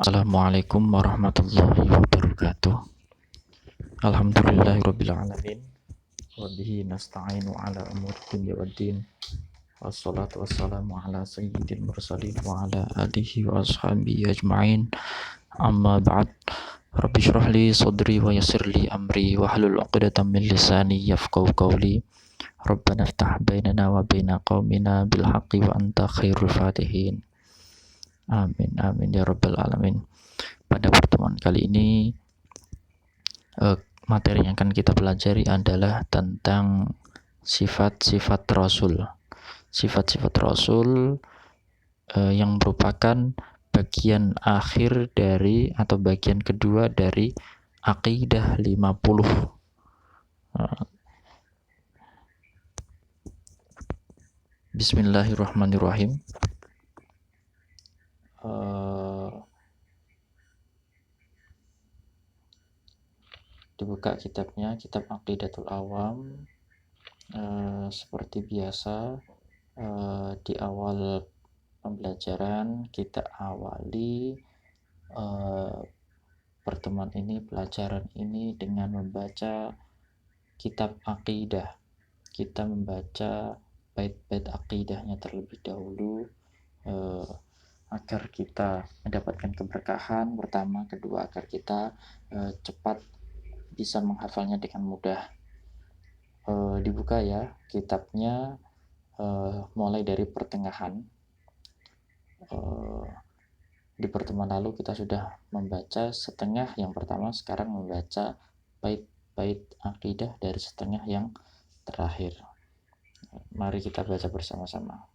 Assalamualaikum warahmatullahi wabarakatuh. Alhamdulillahirrabbilalamin. Wabihi nasta'inu ala umur dunya waddin. Wassalatu wassalamu ala sayyidil mursalin wa ala alihi wa ashabihi ajma'in. Amma ba'd. Rabbi syrah li sadri wa yassir li amri wa hlul 'uqdatam min lisani yafqahu qawli. Rabbana iftah bainana wa baina qaumina bil haqqi wa anta khairul fatihin. Amin amin ya rabbal alamin. Pada pertemuan kali ini materi yang akan kita pelajari adalah tentang sifat-sifat Rasul. Sifat-sifat Rasul yang merupakan bagian akhir dari atau bagian kedua dari Aqidah 50. Bismillahirrahmanirrahim. Dibuka kitabnya, kitab Aqidatul Awam. Seperti biasa, di awal pembelajaran kita awali pertemuan ini, pelajaran ini dengan membaca kitab Aqidah. Kita membaca bait-bait Aqidahnya terlebih dahulu agar kita mendapatkan keberkahan pertama, kedua agar kita cepat bisa menghafalnya dengan mudah. Dibuka ya kitabnya, mulai dari pertengahan. Di pertemuan lalu kita sudah membaca setengah yang pertama, sekarang membaca bait-bait Aqidah dari setengah yang terakhir. Mari kita baca bersama-sama.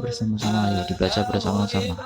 Bersama-sama, ayo dibaca bersama-sama.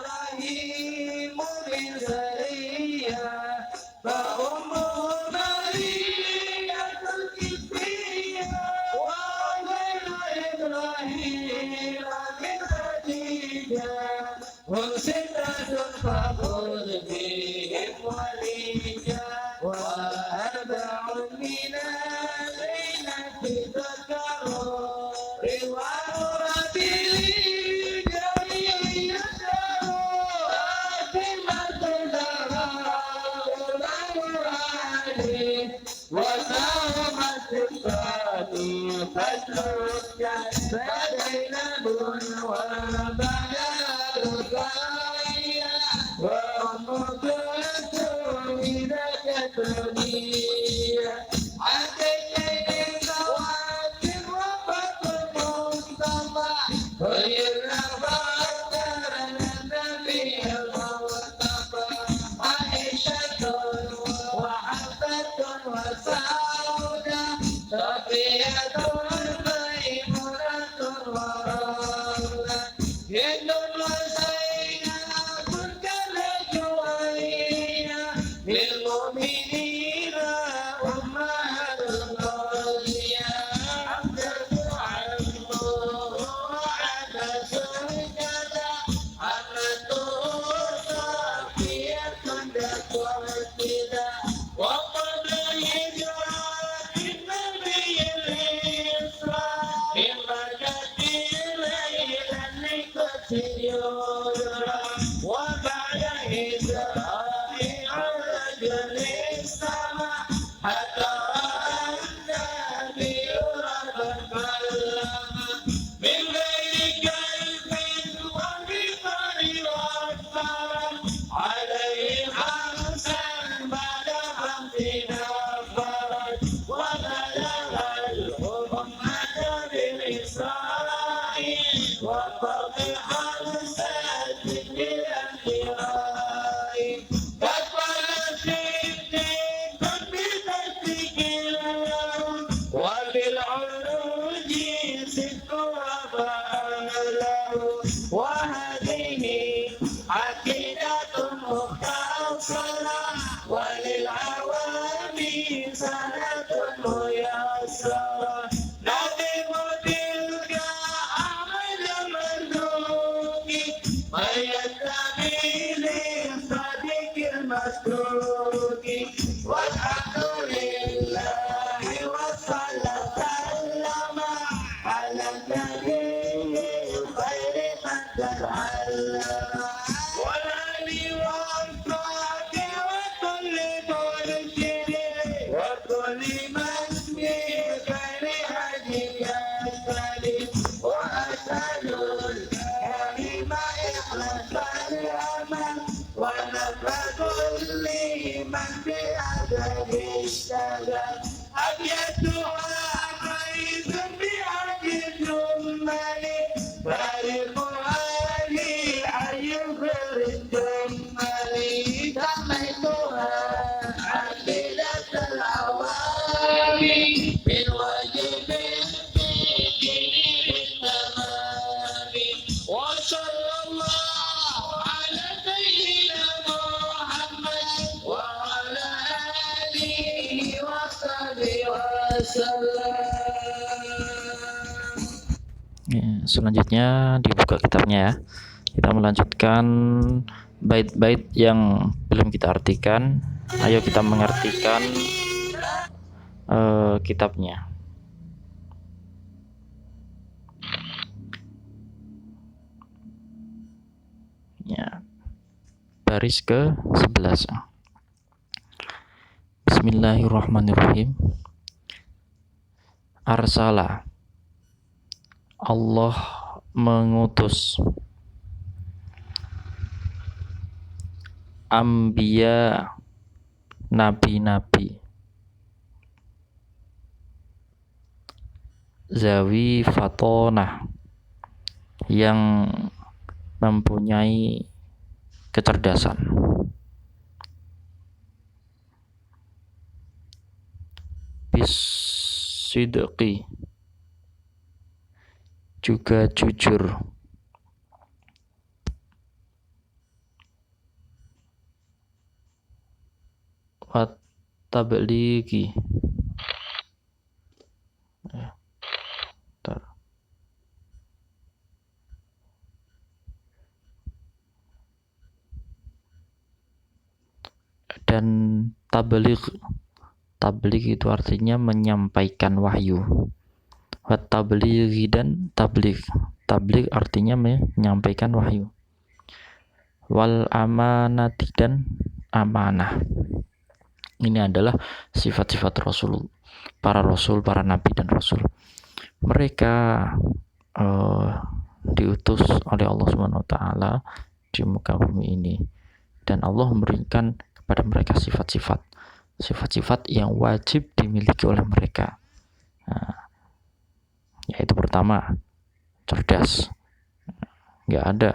وهذه عقيدة مختصرة وللعوام سنة ميسرة نظم تلك أعمال المملوك وينتمي للصديق المسلوك والحمد لله وصلى سلم على النبي خير من تتعلم والآل والصحب وكل مرشد وكل من في خير هدي يهتدي وأسأل الكريم إخلاص العمل ونفع كل من بأدب اشتغل أبيتها حيث بأبي الجمل فرقها للحي غير الجمل سميتها عقيدة العوام من واجب في دين التمام وصلى الله على سيدنا محمد وعلى آله وصحبه وسلم. Selanjutnya dibuka kitabnya ya. Kita melanjutkan bait-bait yang belum kita artikan. Ayo kita mengartikan kitabnya. Ya. Baris ke-11. Bismillahirrahmanirrahim. Arsala, Allah mengutus, Ambiya, nabi-nabi, Zawi fatonah, yang mempunyai kecerdasan, bisidqi, juga jujur, wat tablighi, dan tabligh. Tabligh itu artinya menyampaikan wahyu. Wat tablighi, dan tabligh. Tabligh artinya menyampaikan wahyu. Wal amanati, dan amanah. Ini adalah sifat-sifat Rasul, para nabi dan rasul. Mereka diutus oleh Allah Subhanahu wa taala di muka bumi ini, dan Allah memberikan kepada mereka sifat-sifat yang wajib dimiliki oleh mereka. Yaitu pertama, cerdas. Nggak ada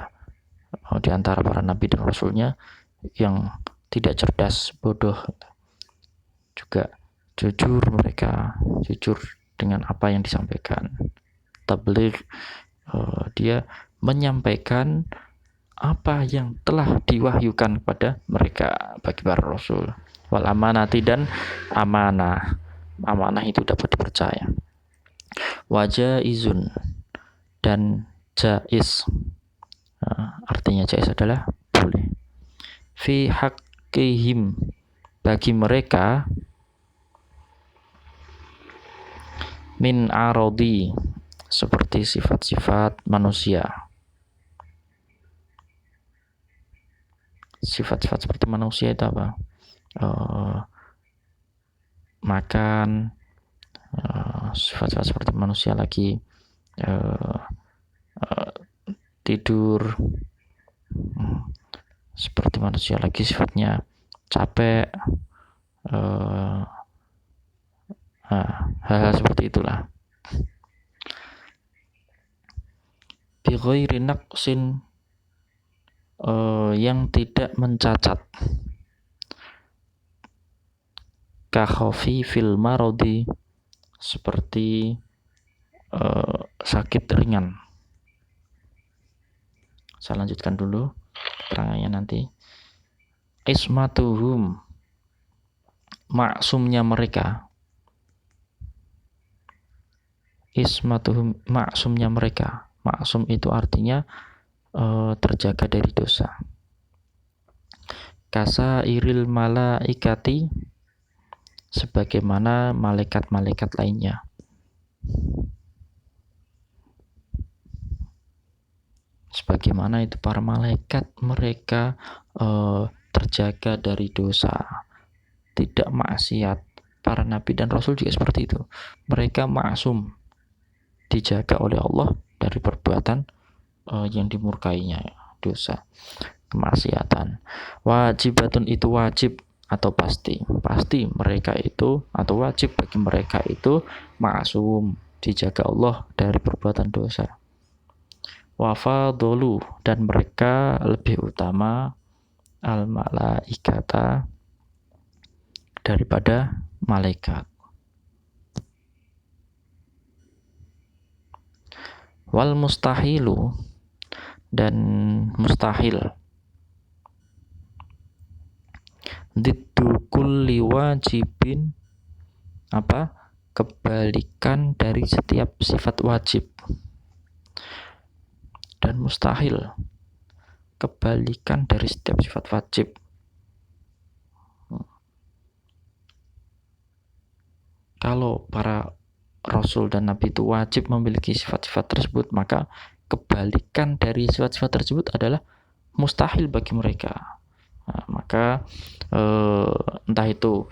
di antara para nabi dan rasulnya yang tidak cerdas, bodoh. Juga jujur, mereka jujur dengan apa yang disampaikan. Tabligh, dia menyampaikan apa yang telah diwahyukan kepada mereka bagi para rasul. Wal amanati, dan amanah. Amanah itu dapat dipercaya. Wajaizun, dan jaiz. Artinya jaiz adalah boleh. Fi haqqihim, bagi mereka, min arodi, seperti sifat-sifat manusia. Sifat-sifat seperti manusia itu apa? Makan, sifat-sifat seperti manusia lagi, tidur, seperti manusia lagi sifatnya capek, hal-hal seperti itulah. Bi ghairi naqsin, yang tidak mencacat. Ka khafi fil marodi, seperti sakit ringan. Saya lanjutkan dulu keterangannya nanti. Ismatuhum, maksumnya mereka. Ismatuhum, maksumnya mereka. Maksum itu artinya terjaga dari dosa. Kasa iril malaikati, sebagaimana malaikat-malaikat lainnya. Sebagaimana itu para malaikat, mereka terjaga dari dosa, tidak maksiat. Para nabi dan rasul juga seperti itu. Mereka maksum, dijaga oleh Allah dari perbuatan yang dimurkainya, dosa, kemaksiatan. Wajibatun itu wajib atau pasti. Pasti mereka itu, atau wajib bagi mereka itu maksum, dijaga Allah dari perbuatan dosa. Wafadolu, dan mereka lebih utama al-malaikata, daripada malaikat. Wal mustahilu, dan mustahil. Diddu kulli wajibin, apa? Kebalikan dari setiap sifat wajib. Dan mustahil, kebalikan dari setiap sifat wajib. Kalau para rasul dan nabi itu wajib memiliki sifat-sifat tersebut, maka kebalikan dari sifat-sifat tersebut adalah mustahil bagi mereka. Nah, maka entah itu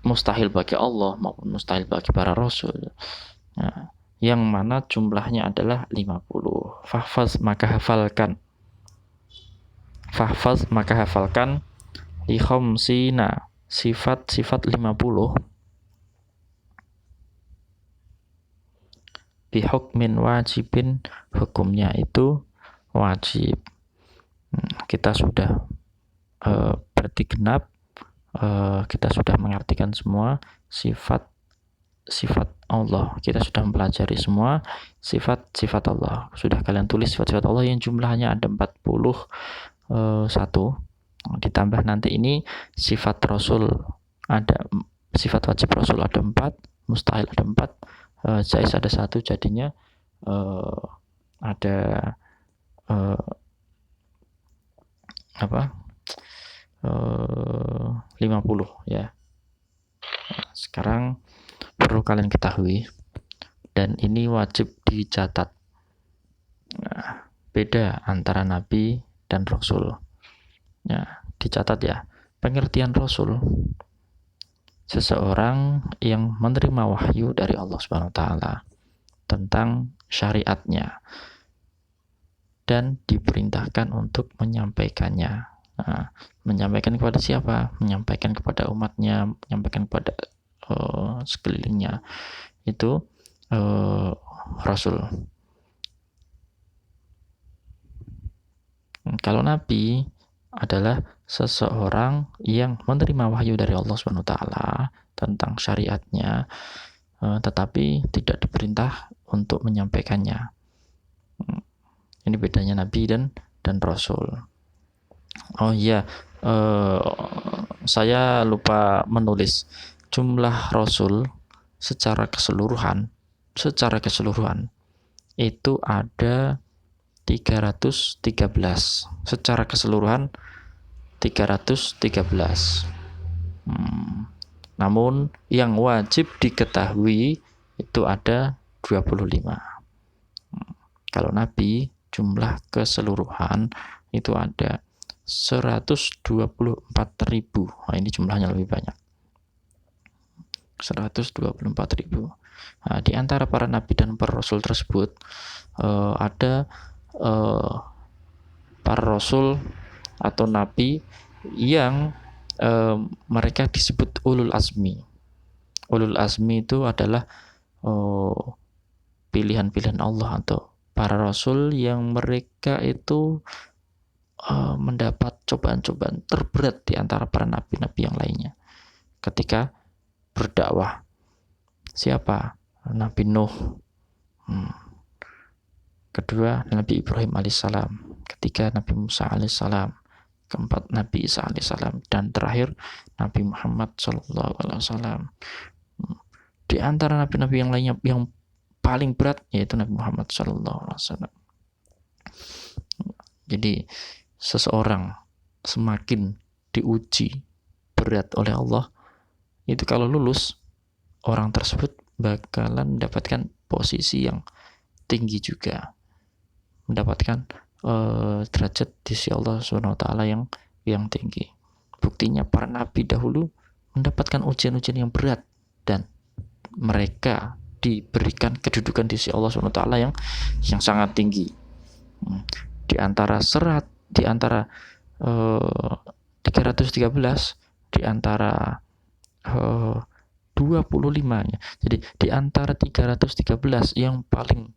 mustahil bagi Allah maupun mustahil bagi para rasul, nah, yang mana jumlahnya adalah 50. Fahfaz, maka hafalkan. Fahfaz, maka hafalkan. Li khamsina, sifat-sifat 50. Bihukmin wajibin, hukumnya itu wajib. Kita sudah berarti genap, kita sudah mengartikan semua sifat Allah. Kita sudah mempelajari semua sifat Allah. Sudah kalian tulis sifat-sifat Allah yang jumlahnya ada 41. Ditambah nanti ini sifat Rasul, ada sifat wajib Rasul ada 4, mustahil ada 4, jaiz ada 1, jadinya ada 50 ya. Sekarang perlu kalian ketahui, dan ini wajib dicatat. Nah, beda antara nabi dan rasul. Ya, dicatat ya. Pengertian rasul, seseorang yang menerima wahyu dari Allah Subhanahu wa taala tentang syariatnya dan diperintahkan untuk menyampaikannya. Nah, menyampaikan kepada siapa? Menyampaikan kepada umatnya, menyampaikan kepada sekelilingnya. Itu rasul. Kalau nabi adalah seseorang yang menerima wahyu dari Allah Subhanahu wa taala tentang syariatnya, tetapi tidak diperintah untuk menyampaikannya. Ini bedanya nabi dan rasul. Oh iya, saya lupa menulis jumlah rasul secara keseluruhan itu ada 313. Secara keseluruhan 313. Namun yang wajib diketahui itu ada 25. Kalau nabi jumlah keseluruhan itu ada 124.000. Nah, ini jumlahnya lebih banyak. 124.000. Nah, di antara para nabi dan para rasul tersebut ada para rasul atau nabi yang mereka disebut ulul azmi. Ulul azmi itu adalah pilihan-pilihan Allah atau para rasul yang mereka itu mendapat cobaan-cobaan terberat di antara para nabi-nabi yang lainnya ketika berdakwah. Siapa? Nabi Nuh, Kedua Nabi Ibrahim alaihissalam, ketiga Nabi Musa alaihissalam, keempat Nabi Isa alaihissalam, dan terakhir Nabi Muhammad sallallahu alaihi wasallam. Di antara nabi-nabi yang lainnya yang paling berat yaitu Nabi Muhammad sallallahu alaihi wasallam. Jadi seseorang semakin diuji berat oleh Allah, itu kalau lulus, orang tersebut bakalan mendapatkan posisi yang tinggi juga, mendapatkan derajat di sisi Allah SWT yang tinggi. Buktinya para nabi dahulu mendapatkan ujian-ujian yang berat dan mereka diberikan kedudukan di sisi Allah SWT yang sangat tinggi. Di antara 313, di antara 25-nya. Jadi di antara 313 yang paling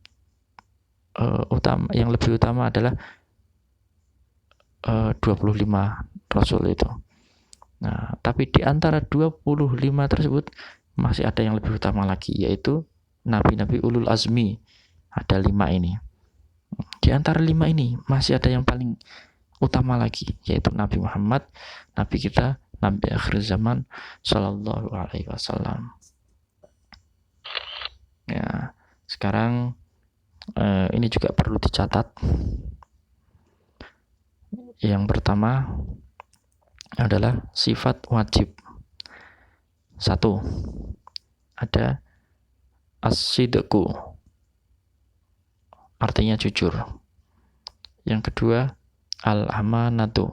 utama, yang lebih utama adalah 25 rasul itu. Nah, tapi di antara 25 tersebut masih ada yang lebih utama lagi, yaitu nabi-nabi ulul azmi. Ada 5 ini. Di antara 5 ini masih ada yang paling utama lagi, yaitu Nabi Muhammad, Nabi kita, Nabi akhir zaman sallallahu alaihi wasallam. Ya, sekarang ini juga perlu dicatat. Yang pertama adalah sifat wajib. 1. Ada as-sidqu, artinya jujur. Yang kedua, al-amanatu,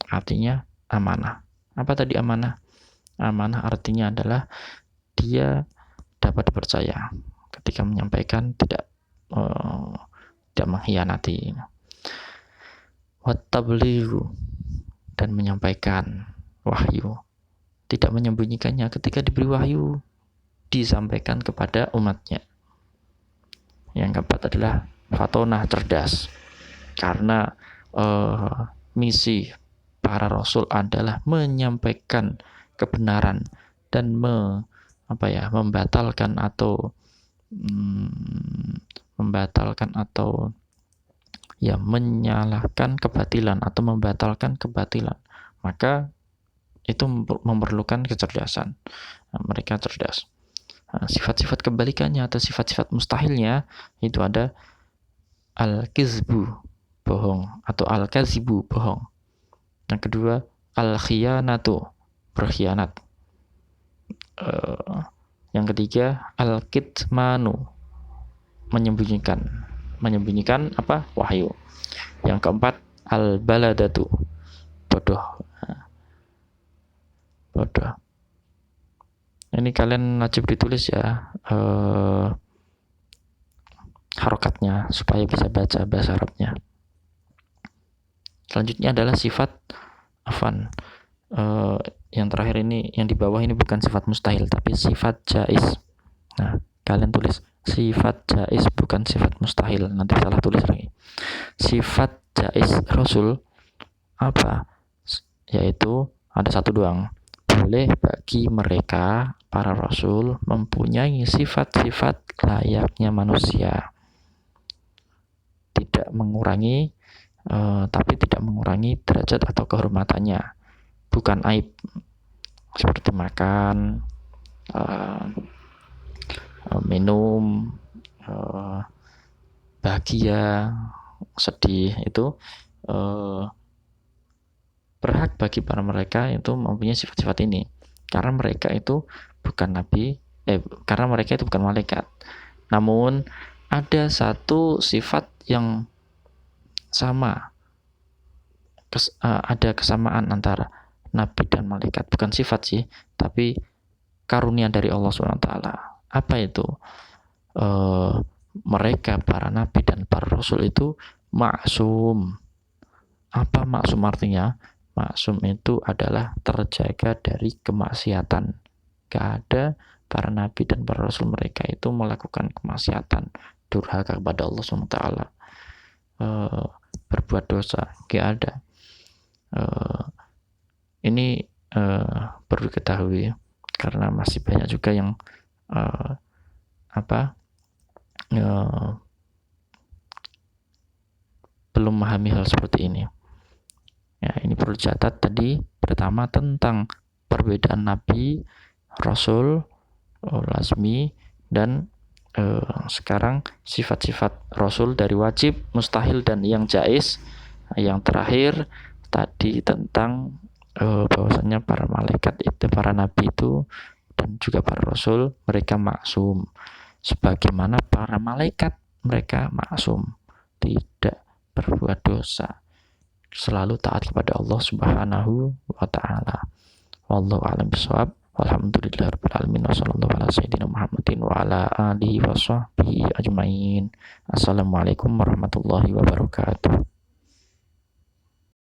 artinya amanah. Apa tadi amanah? Amanah artinya adalah dia dapat dipercaya ketika menyampaikan, tidak mengkhianati. Wat-tablighu, dan menyampaikan wahyu, tidak menyembunyikannya. Ketika diberi wahyu, disampaikan kepada umatnya. Yang keempat adalah fatonah, cerdas, karena misi para rasul adalah menyampaikan kebenaran dan membatalkan atau menyalahkan kebatilan atau membatalkan kebatilan. Maka itu memerlukan kecerdasan. Mereka cerdas. Sifat-sifat kebalikannya atau sifat-sifat mustahilnya itu ada al-kizbu, bohong, atau al-kazibu, bohong. Yang kedua, al-khiyanatu, berkhianat. Yang ketiga, al-kitmanu, menyembunyikan apa? Wahyu. Yang keempat, al-baladatu, bodoh. Ini kalian wajib ditulis ya harokatnya supaya bisa baca bahasa Arabnya. Selanjutnya adalah sifat afan. Yang terakhir ini, yang di bawah ini bukan sifat mustahil tapi sifat jaiz. Nah, kalian tulis sifat jaiz, bukan sifat mustahil, nanti salah tulis lagi. Sifat jaiz Rasul apa? Yaitu ada satu doang. Boleh bagi mereka para rasul mempunyai sifat-sifat layaknya manusia, tidak mengurangi tapi tidak mengurangi derajat atau kehormatannya, bukan aib, seperti makan, minum, bahagia, sedih, itu berhak bagi para mereka itu mempunyai sifat-sifat ini, karena mereka itu bukan nabi, karena mereka itu bukan malaikat. Namun ada satu sifat yang sama, ada kesamaan antara nabi dan malaikat, bukan sifat sih, tapi karunia dari Allah SWT. Apa itu? Mereka para nabi dan para rasul itu maksum. Apa maksum artinya? Maksum itu adalah terjaga dari kemaksiatan. Gak ada para nabi dan para rasul mereka itu melakukan kemaksiatan, durhaka kepada Allah SWT, berbuat dosa, gak ada. Ini perlu diketahui karena masih banyak juga yang belum memahami hal seperti ini. Ya, ini perlu dicatat tadi. Pertama tentang perbedaan Nabi, Rasul, lazmi, dan sekarang sifat-sifat Rasul dari wajib, mustahil, dan yang jais. Yang terakhir tadi tentang bahwasanya para malaikat itu, para nabi itu, dan juga para rasul, mereka maksum. Sebagaimana para malaikat, mereka maksum, tidak berbuat dosa, selalu taat kepada Allah Subhanahu wa taala. Wallahu a'lam bishawab. Walhamdulillahirabbil alamin wa sallallahu ala sayyidina Muhammadin wa ala alihi wa sahbihi ajmain. Assalamualaikum warahmatullahi wabarakatuh.